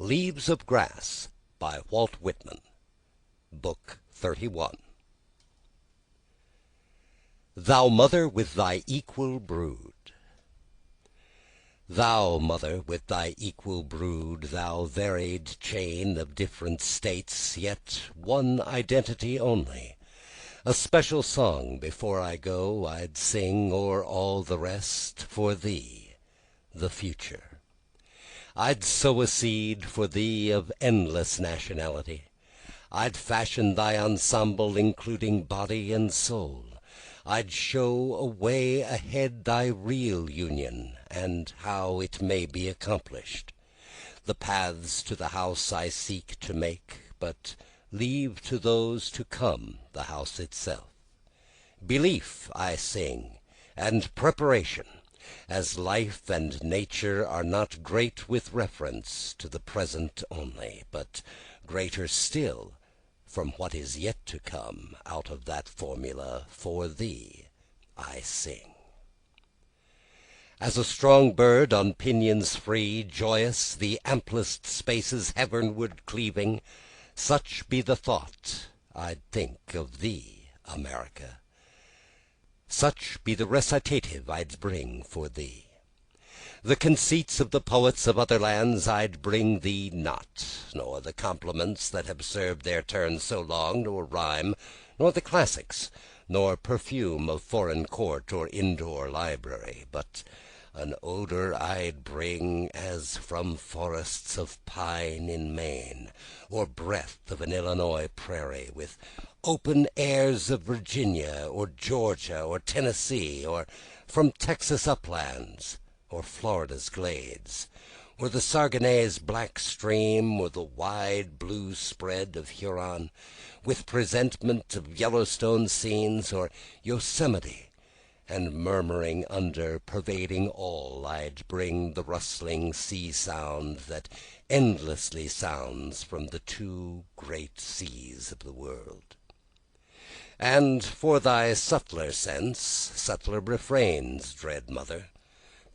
Leaves of Grass by Walt Whitman. Book 31. Thou Mother with thy equal brood. Thou Mother with thy equal brood, thou varied chain of different states, yet one identity only. A special song before I go I'd sing o'er all the rest, for thee, the future. I'd sow a seed for thee of endless nationality. I'd fashion thy ensemble including body and soul. I'd show a way ahead thy real union, and how it may be accomplished. The paths to the house I seek to make, but leave to those to come the house itself. Belief I sing, and preparation, as life and nature are not great with reference to the present only, but greater still from what is yet to come. Out of that formula, for thee I sing. As a strong bird on pinions free, joyous, the amplest spaces heavenward cleaving, such be the thought I'd think of thee, America. Such be the recitative I'd bring for thee. The conceits of the poets of other lands I'd bring thee not, nor the compliments that have served their turn so long, nor rhyme, nor the classics, nor perfume of foreign court or indoor library, but an odor I'd bring as from forests of pine in Maine, or breath of an Illinois prairie, with open airs of Virginia or Georgia or Tennessee, or from Texas uplands or Florida's glades, or the Saguenay's black stream, or the wide blue spread of Huron, with presentment of Yellowstone scenes, or Yosemite, and murmuring under, pervading all, I'd bring the rustling sea sound that endlessly sounds from the two great seas of the world. And for thy subtler sense, subtler refrains, dread Mother,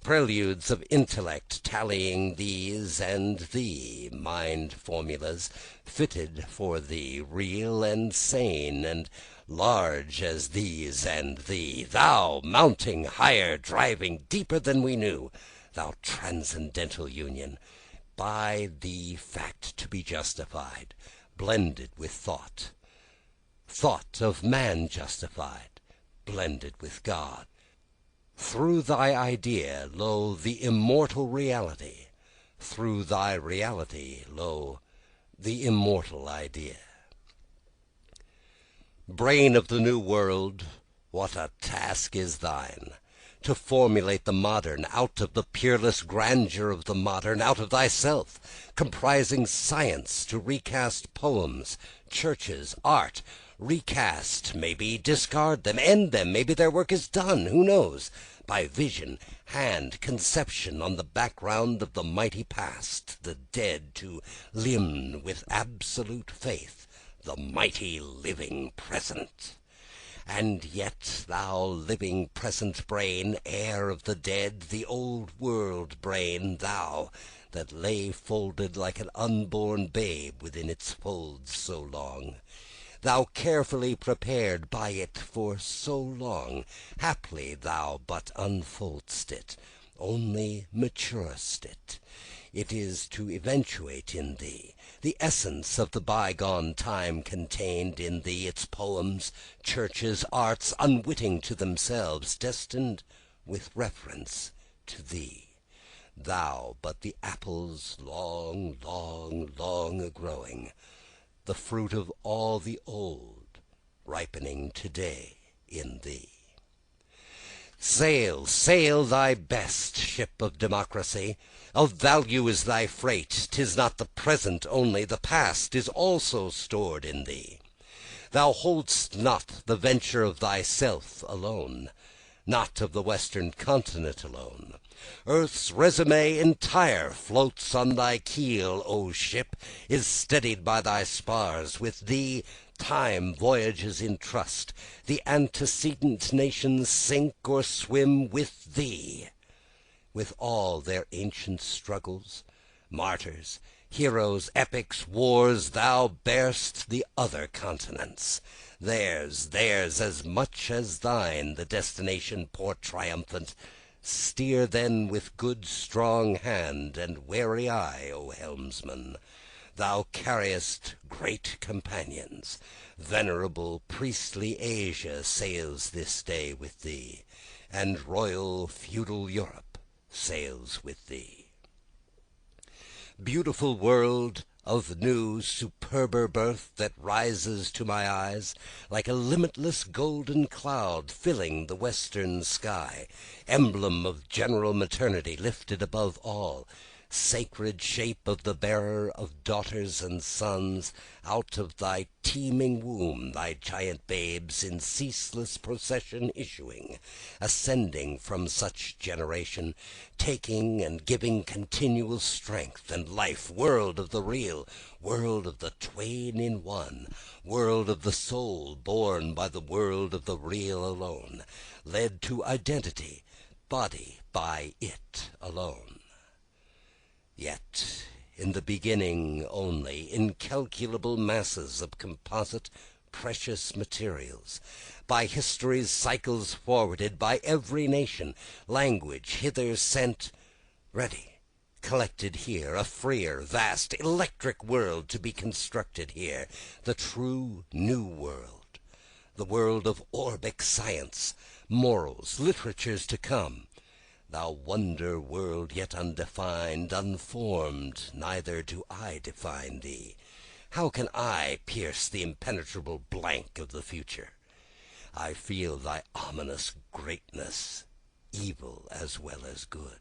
preludes of intellect tallying these and thee, mind formulas fitted for thee, real and sane and large as these and thee, thou mounting higher, driving deeper than we knew, thou transcendental union, by thee fact to be justified, blended with thought, thought of man justified, blended with God. Through thy idea, lo, the immortal reality, through thy reality, lo, the immortal idea. Brain of the new world, what a task is thine, to formulate the modern out of the peerless grandeur of the modern, out of thyself, comprising science, to recast poems, churches, art, recast, maybe discard them, end them, maybe their work is done, who knows, by vision, hand, conception, on the background of the mighty past, the dead to limn with absolute faith the mighty living present. And yet thou living present brain, heir of the dead, the old world brain, thou that lay folded like an unborn babe within its folds so long, thou carefully prepared by it for so long, haply thou but unfold'st it, only maturest it. It is to eventuate in thee the essence of the bygone time contained in thee, its poems, churches, arts, unwitting to themselves, destined with reference to thee. Thou but the apples long, long, long a-growing, the fruit of all the old, ripening today in thee. Sail, sail thy best, ship of democracy. Of value is thy freight. 'Tis not the present only, the past is also stored in thee. Thou hold'st not the venture of thyself alone, not of the western continent alone. Earth's resume entire floats on thy keel, O ship, is steadied by thy spars. With thee time voyages in trust. The antecedent nations sink or swim with thee. With all their ancient struggles, martyrs, Heroes, epics, wars, thou bear'st the other continents. Theirs as much as thine the destination port triumphant. Steer then with good strong hand and wary eye, O helmsman. Thou carriest great companions. Venerable priestly Asia sails this day with thee, and royal feudal Europe sails with thee. Beautiful world of new superber birth that rises to my eyes like a limitless golden cloud filling the western sky, emblem of general maternity lifted above all, sacred shape of the bearer of daughters and sons, out of thy teeming womb thy giant babes in ceaseless procession issuing, ascending from such generation, taking and giving continual strength and life, world of the real, world of the twain in one, world of the soul born by the world of the real alone, led to identity, body by it alone. Yet in the beginning only, incalculable masses of composite, precious materials, by history's cycles forwarded, by every nation, language hither sent, ready, collected here, a freer, vast, electric world to be constructed here, the true new world, the world of orbic science, morals, literatures to come. Thou wonder world yet undefined, unformed, neither do I define thee. How can I pierce the impenetrable blank of the future? I feel thy ominous greatness, evil as well as good.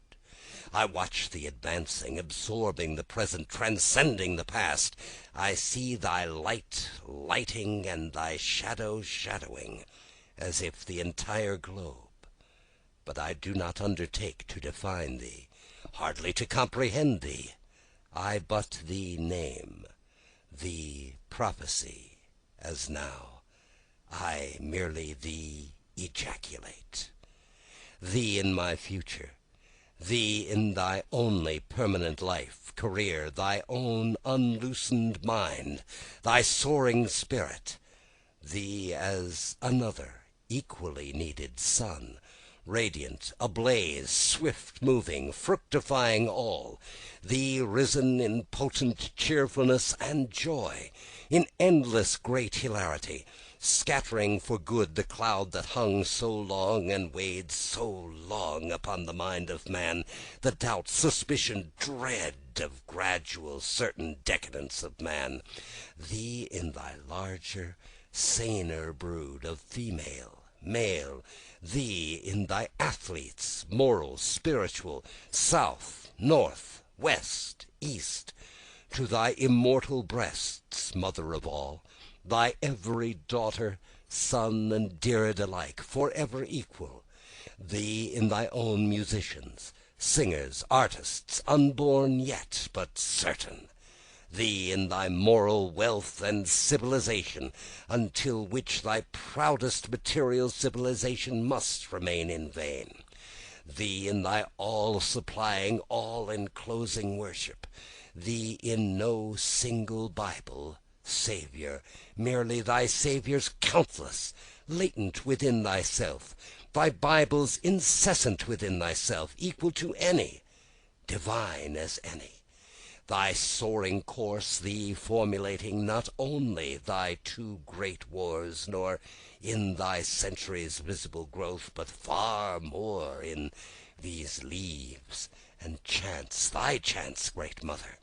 I watch thee advancing, absorbing the present, transcending the past. I see thy light lighting and thy shadow shadowing, as if the entire globe. But I do not undertake to define thee, hardly to comprehend thee. I but thee name, thee prophesy, as now I merely thee ejaculate. Thee in my future, thee in thy only permanent life, career, thy own unloosened mind, thy soaring spirit, thee as another equally needed sun, radiant, ablaze, swift moving, fructifying all, thee risen in potent cheerfulness and joy, in endless great hilarity, scattering for good the cloud that hung so long and weighed so long upon the mind of man, the doubt, suspicion, dread of gradual certain decadence of man, thee in thy larger, saner brood of female, male, thee in thy athletes, moral, spiritual, south, north, west, east, to thy immortal breasts, mother of all, thy every daughter, son, and dearest alike, for ever equal, thee in thy own musicians, singers, artists, unborn yet, but certain, thee in thy moral wealth and civilization, until which thy proudest material civilization must remain in vain, thee in thy all-supplying, all-enclosing worship, thee in no single Bible, Saviour, merely thy Saviours countless, latent within thyself, thy Bibles incessant within thyself, equal to any, divine as any, thy soaring course, thee formulating not only thy two great wars, nor in thy centuries' visible growth, but far more in these leaves and chants, thy chants, great mother,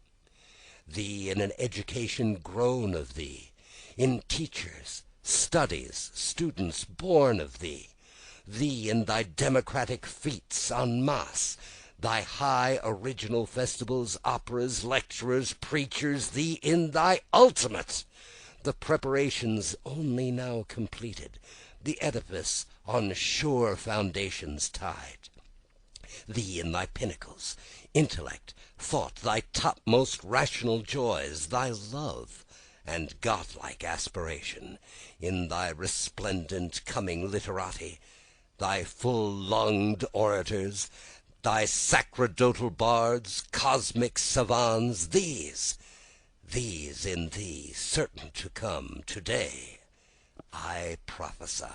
thee in an education grown of thee, in teachers, studies, students born of thee, thee in thy democratic feats en masse, thy high original festivals, operas, lecturers, preachers, thee in thy ultimate, the preparations only now completed, the edifice on sure foundations tied, thee in thy pinnacles, intellect, thought, thy topmost rational joys, thy love and godlike aspiration, in thy resplendent coming literati, thy full-lunged orators, thy sacerdotal bards, cosmic savans, these these in thee certain to come, today I prophesy.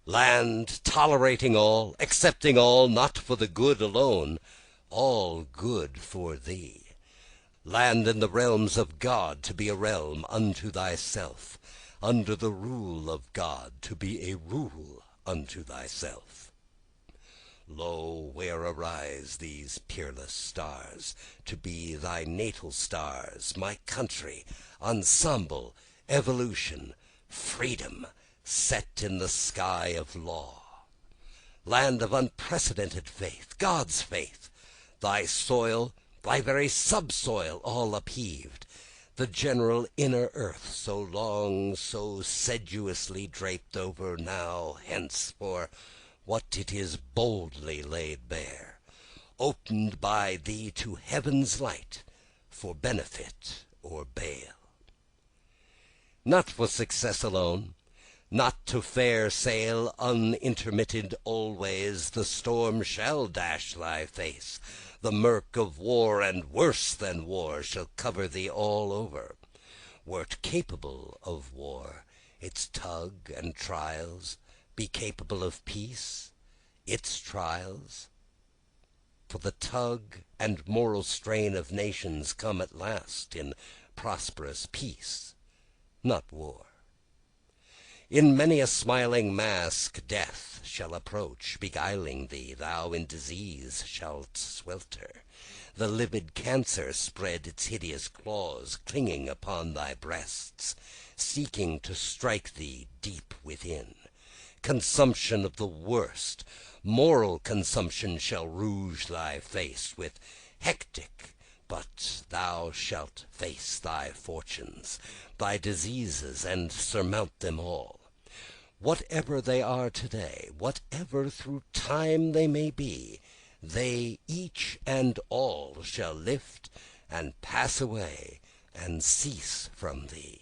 Land tolerating all, accepting all, not for the good alone, all good for thee. Land in the realms of God, to be a realm unto thyself, under the rule of God, to be a rule unto thyself. Lo, where arise these peerless stars, to be thy natal stars, my country, ensemble, evolution, freedom, set in the sky of law. Land of unprecedented faith, God's faith, thy soil, thy very subsoil all upheaved, the general inner earth so long, so sedulously draped over, now, hence, for what it is boldly laid bare, opened by thee to heaven's light, for benefit or bale. Not for success alone, not to fair sail unintermitted always, the storm shall dash thy face, the murk of war and worse than war shall cover thee all over. Wert capable of war, its tug and trials, be capable of peace, its trials? For the tug and moral strain of nations come at last in prosperous peace, not war. In many a smiling mask death shall approach, beguiling thee, thou in disease shalt swelter. The livid cancer spread its hideous claws, clinging upon thy breasts, seeking to strike thee deep within. Consumption of the worst, moral consumption, shall rouge thy face with hectic, but thou shalt face thy fortunes, thy diseases, and surmount them all. Whatever they are today, whatever through time they may be, they each and all shall lift and pass away and cease from thee.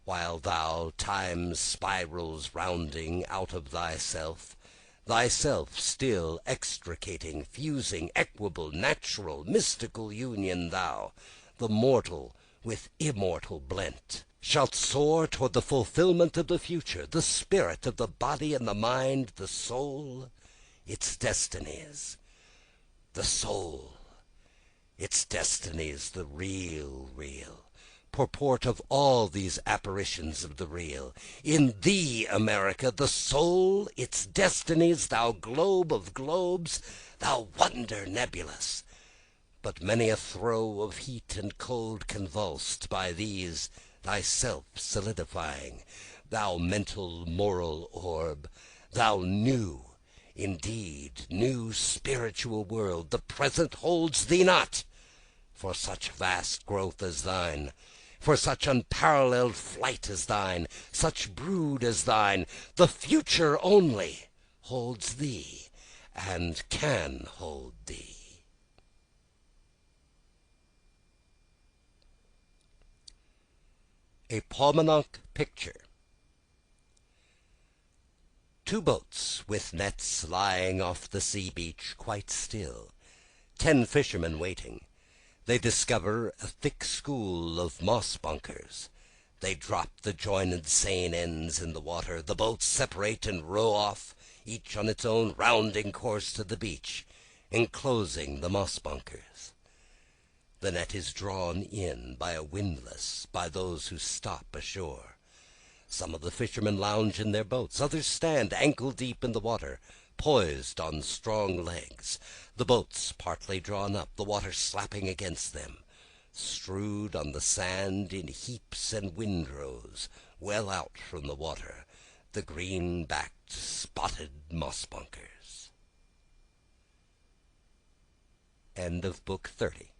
While thou, time's spirals rounding out of thyself, thyself still extricating, fusing, equable, natural, mystical union, thou, the mortal with immortal blent, shalt soar toward the fulfillment of the future, the spirit of the body and the mind, the soul, its destinies. The soul, its destinies, the real, purport of all these apparitions of the real. In thee, America, the soul, its destinies, thou globe of globes, thou wonder nebulous. But many a throe of heat and cold convulsed by these thyself solidifying, thou mental moral orb, thou new, indeed, new spiritual world, the present holds thee not for such vast growth as thine, for such unparalleled flight as thine, such brood as thine. The future only holds thee, and can hold thee. A PAUMANOK picture. 2 boats with nets lying off the sea beach quite still, 10 fishermen waiting. They discover a thick school of moss bunkers. They drop the jointed seine ends in the water. The boats separate and row off, each on its own rounding course to the beach, enclosing the moss bunkers. The net is drawn in by a windlass by those who stop ashore. Some of the fishermen lounge in their boats, others stand ankle deep in the water, poised on strong legs, the boats partly drawn up, the water slapping against them, strewed on the sand in heaps and windrows, well out from the water, the green-backed, spotted moss bunkers. End of Book 30.